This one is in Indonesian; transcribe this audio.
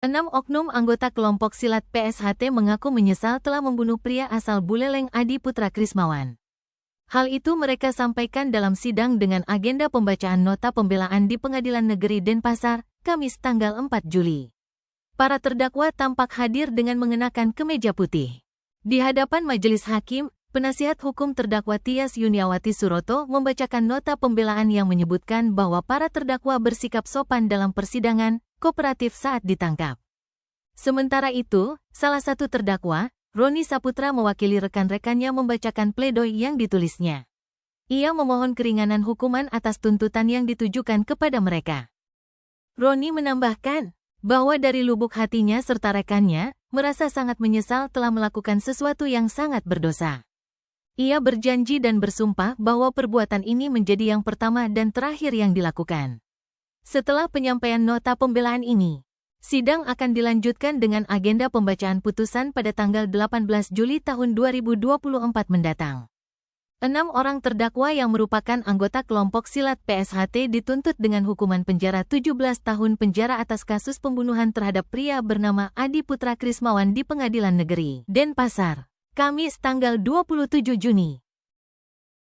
6 oknum anggota kelompok silat PSHT mengaku menyesal telah membunuh pria asal Buleleng Adi Putra Krismawan. Hal itu mereka sampaikan dalam sidang dengan agenda pembacaan nota pembelaan di Pengadilan Negeri Denpasar, Kamis tanggal 4 Juli. Para terdakwa tampak hadir dengan mengenakan kemeja putih. Di hadapan majelis hakim, penasihat hukum terdakwa Tias Yuniawati Suroto membacakan nota pembelaan yang menyebutkan bahwa para terdakwa bersikap sopan dalam persidangan, kooperatif saat ditangkap. Sementara itu, salah satu terdakwa, Roni Saputra mewakili rekan-rekannya membacakan pledoi yang ditulisnya. Ia memohon keringanan hukuman atas tuntutan yang ditujukan kepada mereka. Roni menambahkan bahwa dari lubuk hatinya serta rekannya merasa sangat menyesal telah melakukan sesuatu yang sangat berdosa. Ia berjanji dan bersumpah bahwa perbuatan ini menjadi yang pertama dan terakhir yang dilakukan. Setelah penyampaian nota pembelaan ini, sidang akan dilanjutkan dengan agenda pembacaan putusan pada tanggal 18 Juli tahun 2024 mendatang. 6 orang terdakwa yang merupakan anggota kelompok silat PSHT dituntut dengan hukuman penjara 17 tahun penjara atas kasus pembunuhan terhadap pria bernama Adi Putra Krismawan di Pengadilan Negeri Denpasar, Kamis tanggal 27 Juni.